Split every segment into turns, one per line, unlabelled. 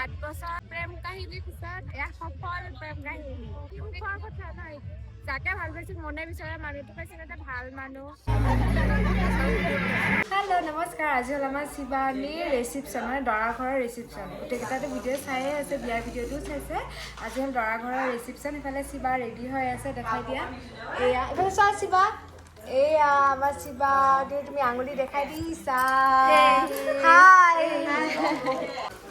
8 বছৰ প্ৰেম কাহিনীৰ পিছত এয়া সফল প্ৰেম কাহিনী খোৱাৰ কথা নাই যাকে ভাল পাইছিল মনে বিচৰা মানুহটো পাইছিল এটা ভাল মানুহ
হেল্ল' নমস্কাৰ আজি হ'ল আমাৰ শিৱানীৰ ৰিচিপশ্যন মানে দৰা ঘৰৰ ৰিচিপশ্যন গোটেইকেইটাতো ভিডিঅ' চায়ে আছে বিয়াৰ ভিডিঅ'টোও চাইছে আজি হ'ল দৰা ঘৰৰ ৰিচিপশ্যন ইফালে শিৱা ৰেডি হৈ আছে দেখাই দিয়া এয়া এইফালে চোৱা শিৱা এয়া আমাৰ শিৱা তুমি আঙুলি দেখাই দিছা হাই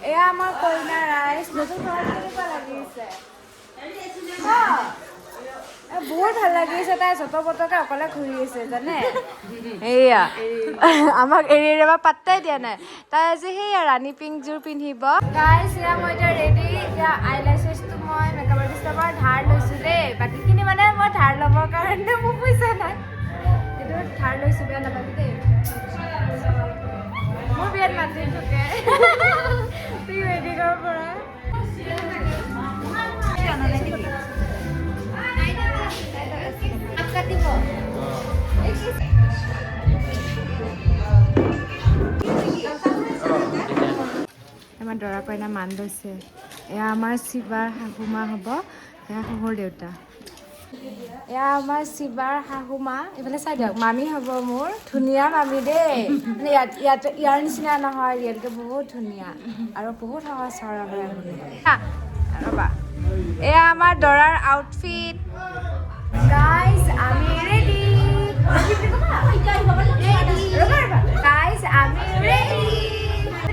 এয়া আমাৰ কইনা ৰাইজ নতুন ঘৰত কেনেকুৱা লাগিছে বহুত ভাল লাগিছে তাই যত পতকে অকলে ঘূৰি আছে জানে এয়া আমাক এৰি এৰিব পাত্তাই দিয়া নাই তাই আজি সেয়া ৰাণী পিংকযোৰ পিন্ধিব গাইজ এয়া মই এতিয়া ৰেডি এতিয়া আইলাইছেছটো মই মেকআপ আৰ্টিষ্টৰ পৰা ধাৰ লৈছোঁ দেই বাকীখিনি মানে মই ধাৰ ল'বৰ কাৰণে মোৰ পইচা নাই কিন্তু ধাৰ লৈছোঁ বেয়া নাপাবি দেই মোৰ বিয়াত মাতি থাকে তুমি ৱেডিঙৰ পৰা আমাৰ দৰা কইনা মান লৈছে এয়া আমাৰ শিৱাৰ শাহুমা হ'ব এয়া শহুৰ দেউতা এয়া আমাৰ শিৱাৰ শাহুমা এইফালে চাই দিয়ক মামী হ'ব মোৰ ধুনীয়া মামী দেই মানে ইয়াৰ নিচিনা নহয় ইয়াতকৈ বহুত ধুনীয়া আৰু বহুত সহজ সৰল হয় ৰ'বা এয়া আমাৰ দৰাৰ আউটফিট গাইজ আমি ৰেডি গাইজ আমি ৰেডি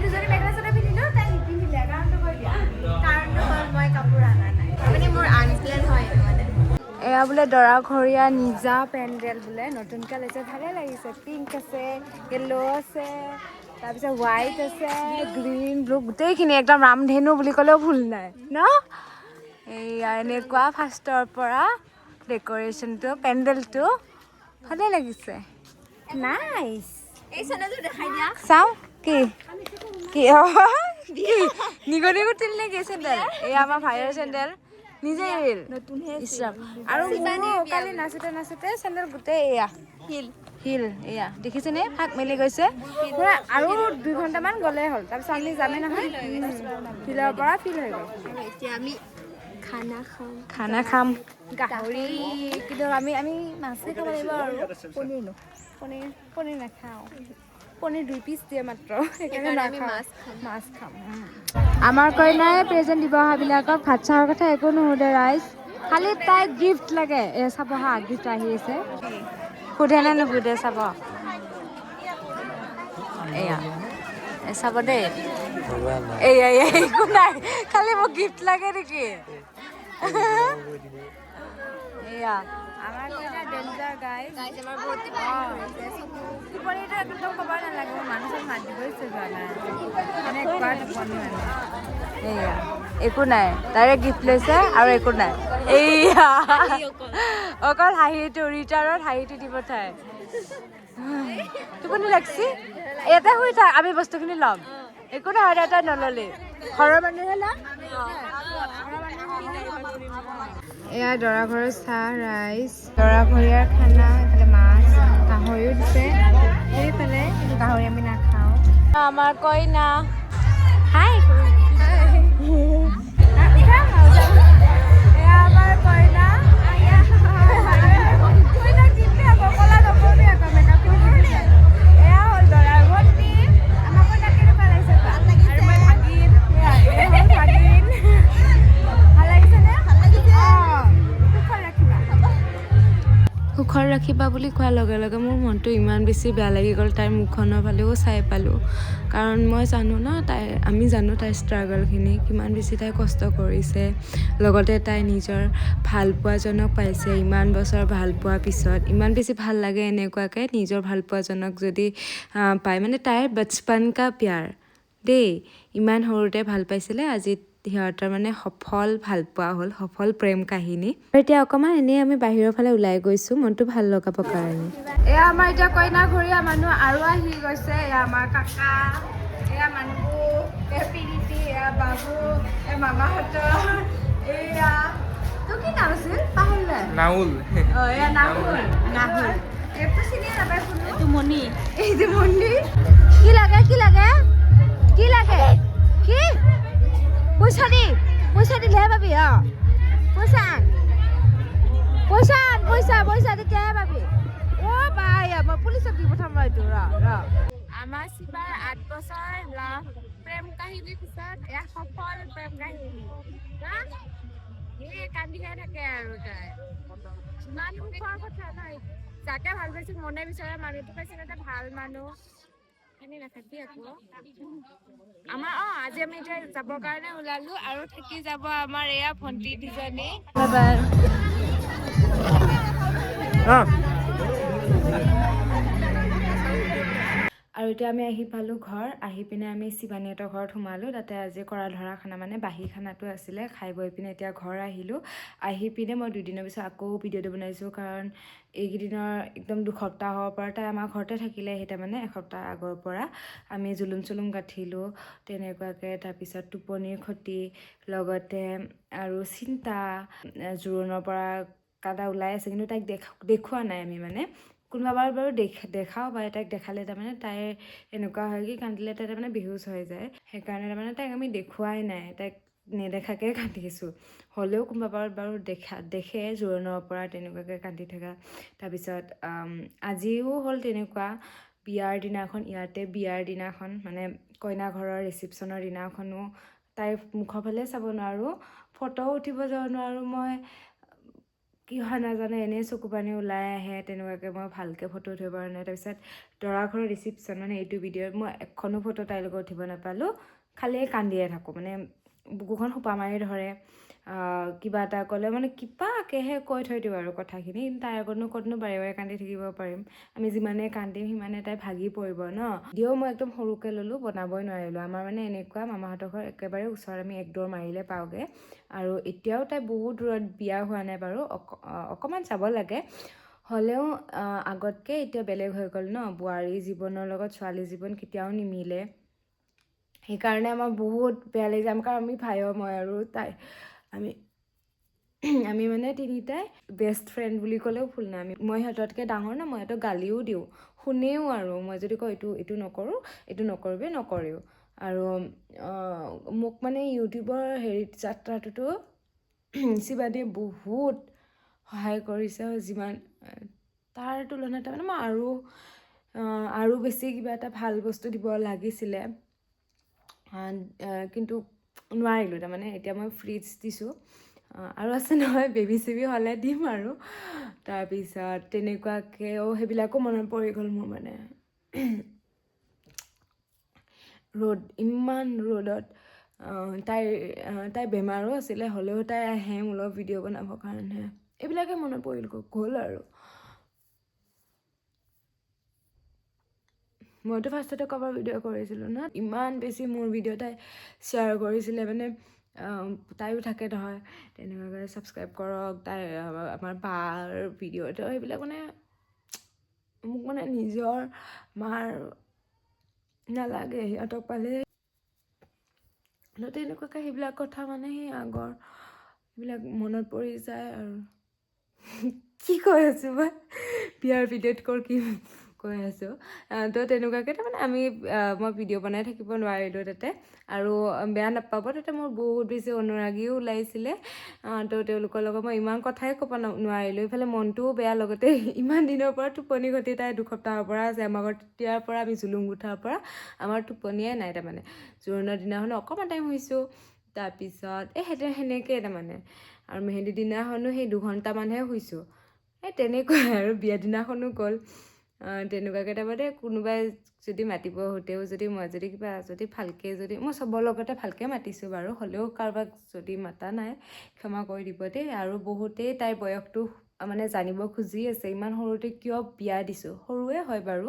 দুজনী মেখেলা চাদৰ পিন্ধিলোঁ তাই নিপিন্ধিলে কাৰণটো কৈ দিয়া কাৰণটো হ'ল মই কাপোৰ অনা নাই মানে মোৰ আনপ্লেন হয় মানে এয়া বোলে দৰা ঘৰীয়া নিজা পেণ্ডেল বোলে নতুনকৈ লৈছে ভালে লাগিছে পিংক আছে য়েল্ল' আছে তাৰপিছত হোৱাইট আছে গ্ৰীণ ব্লু গোটেইখিনি একদম ৰামধেনু বুলি ক'লেও ভুল নাই ন এইয়া এনেকুৱা ফাৰ্ষ্টৰ পৰা ডেক'ৰেশ্যনটো পেণ্ডেলটো ভালে লাগিছে নাইচ এই চেনেলটো দেখাই দিয়া চাওঁ কি কি নিগনি গুটিল নেকি চেণ্ডেল এয়া আমাৰ ভাইৰ চেণ্ডেল নিজে এৰিল ইছৰাম আৰু কালি নাচোতে নাচোতে চেণ্ডেল গোটেই এয়া হিল এয়া দেখিছেনে ফাক মেলি গৈছে পুৰা আৰু 2 ঘণ্টামান গ'লেই হ'ল তাৰপিছত আমি যামেই নহয় হিলৰ পৰা ফিল হৈ গ'ল এতিয়া আমি খানা খাম গাহৰি কিন্তু আমি মাছে খাব লাগিব আৰু পনীৰ নাখাওঁ পনীৰ 2 পিচ দিয়ে মাত্ৰ সেইকাৰণে আমি মাছ খাম আমাৰ কইনাই প্ৰেজেণ্ট দিব অহাবিলাকক ভাত চাহৰ কথা একো নুসুধে ৰাইজ খালি তাইক গিফ্ট লাগে চাব হা গিফ্ট আহি আছে সোধে নে নুসুধে চাব এয়া চাব দেই এয়া একো নাই খালি মোক গিফ্ট লাগে নেকি এয়া আমাৰ কইনা ডেঞ্জাৰ গাইজ আমাৰ বহুত টোপনিটো একদম ক'ব নালাগে মানুহ চব মাত দিবই যোৱা নাই মানে একবাৰ টোপনি মানে এয়া একো নাই ডাইৰেক্ট গিফ্ট লৈছে আৰু একো নাই এইয়া অকল হাঁহিটো ৰিটাৰ্ণত হাঁহিটো দিব তাই টোপনি লাগছি ইয়াতে শুই থাক আমি বস্তুখিনি ল'ম একো নহয় তাই নল'লে ঘৰৰ মানুহে না এয়া দৰা ঘৰৰ চাহ ৰাইচ দৰা ঘৰীয়াৰ খানা এইফালে মাছ গাহৰিও দিছে সেইফালে গাহৰি আমি নাখাওঁ আমাৰ কইনা হাই এয়া আমাৰ কইনা এয়া হ'ল দৰাৰ ভণ্টি আমাৰ কইনা কেনেকুৱা লাগিছে আৰু মই ভাগিন ভাল লাগিছেনে সুখৰ ৰাখিবা বুলি কোৱাৰ লগে লগে মোৰ মনটো ইমান বেছি বেয়া লাগি গ'ল তাইৰ মুখখনৰ ফালেও চাই পালোঁ কাৰণ মই জানো ন আমি জানো তাইৰ ষ্ট্ৰাগলখিনি কিমান বেছি তাই কষ্ট কৰিছে লগতে তাই নিজৰ ভালপোৱাজনক পাইছে ইমান বছৰ ভালপোৱাৰ পিছত ইমান বেছি ভাল লাগে এনেকুৱাকৈ নিজৰ ভালপোৱাজনক যদি পায় মানে তাইৰ বচপন কা প্যাৰ দেই ইমান সৰুতে ভাল পাইছিলে আজি সিহঁতৰ মানে সফল ভালপোৱা হ'ল সফল প্ৰেম কাহিনী এতিয়া অকণমান এনেই আমি বাহিৰৰ ফালে ওলাই গৈছোঁ মনটো ভাল লগাবৰ কাৰণে এয়া আমাৰ এতিয়া কইনা ঘৰীয়া মানুহ আৰু আহি গৈছে এয়া আমাৰ কাকা এয়া মানুহবোৰ এয়া পিৰিতি এয়া বাবু এয়া মামাহঁতৰ এয়া তোৰ কি নাম আছিল পাহৰিলে নাহুল এয়া নাহুল এইটো চিনিয়ে নাপায় এইটো মণি কি লাগে কি পইচা দিলেহে পাবি পইচা তেতিয়াহে পাবি বাই মই পুলিচক দি পঠাম এইটো
আমাৰ শিৱাৰ 8 বছৰ লাভ প্ৰেম কাহিনীৰ পিছত এক সফল প্ৰেম কাহিনী কান্দিহে থাকে আৰু তাই ইমান সুখৰ কথা নহয় যাকে ভাল পাইছিল মনে বিচৰা মানুহটো পাইছিল এটা ভাল মানুহ এনে নাথাকি আকৌ আমাৰ আজি আমি এতিয়া যাবৰ কাৰণে ওলালো আৰু থাকি যাব আমাৰ এয়া ভণ্টি দুজনী
আৰু এতিয়া আমি আহি পালোঁ ঘৰ আহি পিনে আমি শিৱানীহঁতৰ ঘৰত সোমালোঁ তাতে আজি কৰা ধৰা খানা মানে বাহী খানাটো আছিলে খাই বৈ পিনে এতিয়া ঘৰ আহিলোঁ আহি পিনে মই 2 দিনৰ পিছত আকৌ ভিডিঅ'টো বনাইছোঁ কাৰণ এইকেইদিনৰ একদম 2 সপ্তাহৰ পৰা তাই আমাৰ ঘৰতে থাকিলে সেই মানে এসপ্তাহ আগৰ পৰা আমি জুলুম গাঠিলোঁ তেনেকুৱাকৈ তাৰপিছত টোপনিৰ ক্ষতি লগতে আৰু চিন্তা জোৰোণৰ পৰা কাদা ওলাই আছে কিন্তু তাইক দেখুওৱা নাই আমি মানে কোনোবাবাৰ বাৰু দেখাও পায় তাইক দেখালে তাৰমানে তাইৰ এনেকুৱা হয় কি কান্দিলে তাই তাৰমানে বেহুচ হৈ যায় সেইকাৰণে তাৰমানে তাইক আমি দেখুৱাই নাই তাইক নেদেখাকৈ কান্দিছোঁ হ'লেও কোনোবাবাৰ বাৰু দেখে জোৰোণৰ পৰা তেনেকুৱাকৈ কান্দি থকা তাৰপিছত আজিও হ'ল তেনেকুৱা বিয়াৰ দিনাখন ইয়াতে বিয়াৰ দিনাখন মানে কইনা ঘৰৰ ৰিচিপশ্যনৰ দিনাখনো তাইৰ মুখৰ ফালে চাব নোৱাৰোঁ ফটোও উঠিব যাব নোৱাৰোঁ মই কি হয় নাজানো এনেই চকু পানী ওলাই আহে তেনেকুৱাকৈ মই ভালকৈ ফটো উঠিব পৰা নাই তাৰপিছত দৰা ঘৰৰ ৰিচিপশ্যন মানে এইটো ভিডিঅ'ত মই এখনো ফটো তাইৰ লগত উঠিব নাপালোঁ খালি কান্দিয়ে থাকোঁ মানে বুকুখন সোপা মাৰি ধৰে কিবা এটা ক'লে মানে কিবাকেহে কৈ থৈ দিওঁ আৰু কথাখিনি তাইৰ আগতনো ক'তনো বাৰে বাৰে কান্দি থাকিব পাৰিম আমি যিমানে কান্দিম সিমানে তাই ভাগি পৰিব ন দিও মই একদম সৰুকৈ ল'লোঁ বনাবই নোৱাৰিলোঁ আমাৰ মানে এনেকুৱা মামাহঁতৰ ঘৰ একেবাৰে ওচৰত আমি এক দৌৰ মাৰিলে পাওঁগৈ আৰু এতিয়াও তাই বহুত দূৰত বিয়া হোৱা নাই বাৰু অকণমান যাব লাগে হ'লেও আগতকৈ এতিয়া বেলেগ হৈ গ'ল ন বোৱাৰী জীৱনৰ লগত ছোৱালী জীৱন কেতিয়াও নিমিলে সেইকাৰণে আমাৰ বহুত বেয়া লাগি যায় কাৰণ আমি ভাইও মই আৰু তাই আমি মানে তিনিটাই বেষ্ট ফ্ৰেণ্ড বুলি ক'লেও ভুল নাই মই সিহঁততকৈ ডাঙৰ ন মই সিহঁতক গালিও দিওঁ শুনেও আৰু মই যদি কওঁ এইটো নকৰোঁ এইটো নকৰেও আৰু মোক মানে ইউটিউবৰ যাত্ৰাটোতো শিৱানীয়ে বহুত সহায় কৰিছে যিমান তাৰ তুলনাত তাৰমানে মই আৰু বেছি কিবা এটা ভাল বস্তু দিব লাগিছিলে কিন্তু নোৱাৰিলোঁ তাৰমানে এতিয়া মই ফ্ৰিজ দিছোঁ আৰু আছে নহয় বেবী চেবি হ'লে দিম আৰু তাৰপিছত তেনেকুৱাকৈও সেইবিলাকো মনত পৰি গ'ল মোৰ মানে ইমান ৰ'দত তাইৰ বেমাৰো আছিলে হ'লেও তাই আহে মোৰ লগত ভিডিঅ' বনাবৰ কাৰণে এইবিলাকে মনত পৰি গ'ল আৰু মইতো ফাৰ্ষ্টতে কভাৰ ভিডিঅ' কৰিছিলোঁ ন ইমান বেছি মোৰ ভিডিঅ' তাই শ্বেয়াৰ কৰিছিলে মানে তাইও থাকে নহয় তেনেকুৱাকৈ ছাবস্ক্ৰাইব কৰক তাই আমাৰ বাৰ ভিডিঅ'টো সেইবিলাক মানে মোক মানে নিজৰ মাৰ নালাগে সিহঁতক পালে তেনেকুৱাকৈ সেইবিলাক কথা মানে সেই আগৰ সেইবিলাক মনত পৰি যায় আৰু কি কৈ আছোঁ মই বিয়াৰ ভিডিঅ'ত কি কৈ আছোঁ তো তেনেকুৱাকৈ তাৰমানে মই ভিডিঅ' বনাই থাকিব নোৱাৰিলোঁ তাতে আৰু বেয়া নাপাব তাতে মোৰ বহুত বেছি অনুৰাগীও ওলাইছিলে তো তেওঁলোকৰ লগত মই ইমান কথাই ক'ব নোৱাৰিলোঁ ইফালে মনটোও বেয়া লগতে ইমান দিনৰ পৰা টোপনি ক্ষতি তাই 2 সপ্তাহৰ পৰা আছে আমাৰ ঘৰত তেতিয়াৰ পৰা আমি জুলুম গুঠাৰ পৰা আমাৰ টোপনিয়ে নাই তাৰমানে জোৰোণৰ দিনাখনো অকণমান টাইম শুইছোঁ তাৰপিছত সেনেকৈ তাৰমানে আৰু মেহেন্দি দিনাখনো সেই 2 ঘণ্টামানহে শুইছোঁ তেনেকুৱাই আৰু বিয়া দিনাখনো গ'ল তেনেকুৱাকৈ তাৰমানে কোনোবাই যদি মাতিব হওঁতেও মই কিবা ভালকৈ মই চবৰ লগতে ভালকৈ মাতিছোঁ বাৰু হ'লেও কাৰোবাক যদি মাতা নাই ক্ষমা কৰি দিব দেই আৰু বহুতেই তাইৰ বয়সটো মানে জানিব খুজি আছে ইমান সৰুতে কিয় বিয়া দিছোঁ সৰুৱে হয় বাৰু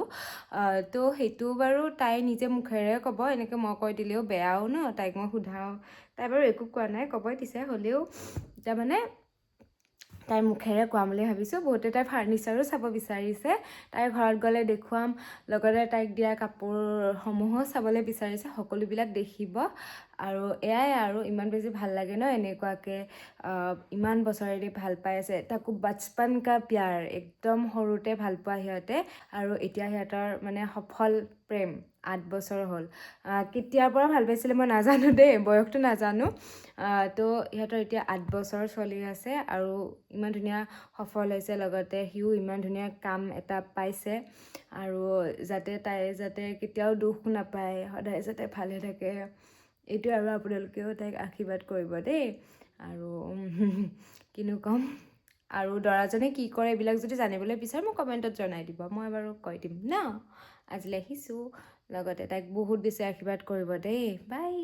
তো সেইটো বাৰু তাই নিজে মুখেৰে ক'ব এনেকৈ মই কৈ দিলেও বেয়াও ন তাইক মই সোধাওঁ তাই বাৰু একো কোৱা নাই ক'বই দিছে হ'লেও তাৰমানে তাইৰ মুখেৰে কোৱাম বুলি ভাবিছোঁ বহুতে তাইৰ ফাৰ্নিচাৰো চাব বিচাৰিছে তাইৰ ঘৰত গ'লে দেখুৱাম লগতে তাইক দিয়া কাপোৰসমূহো চাবলৈ বিচাৰিছে সকলোবিলাক দেখিব আৰু এয়াই আৰু ইমান বেছি ভাল লাগে ন এনেকুৱাকৈ ইমান বছৰেদি ভাল পাই আছে তাকো বাচপন কা প্যাৰ একদম সৰুতে ভাল পোৱা সিহঁতে আৰু এতিয়া সিহঁতৰ মানে সফল প্ৰেম 8 বছৰ হ'ল কেতিয়াৰ পৰা ভাল পাইছিলে মই নাজানো দেই বয়সটো নাজানো তো সিহঁতৰ এতিয়া 8 বছৰ চলি আছে আৰু ইমান ধুনীয়া সফল হৈছে লগতে সিও ইমান ধুনীয়া কাম এটা পাইছে আৰু তাই যাতে কেতিয়াও দুখ নাপায় সদায় যাতে ভালে থাকে এইটো আৰু আপোনালোকেও তাইক আশীৰ্বাদ কৰিব দেই আৰু কিনো ক'ম আৰু দৰাজনে কি কৰে এইবিলাক যদি জানিবলৈ বিচাৰে মোক কমেণ্টত জনাই দিব মই বাৰু কৈ দিম ন আজিলৈ আহিছোঁ লগতে তাইক বহুত বেছি আশীৰ্বাদ কৰিব দেই বাই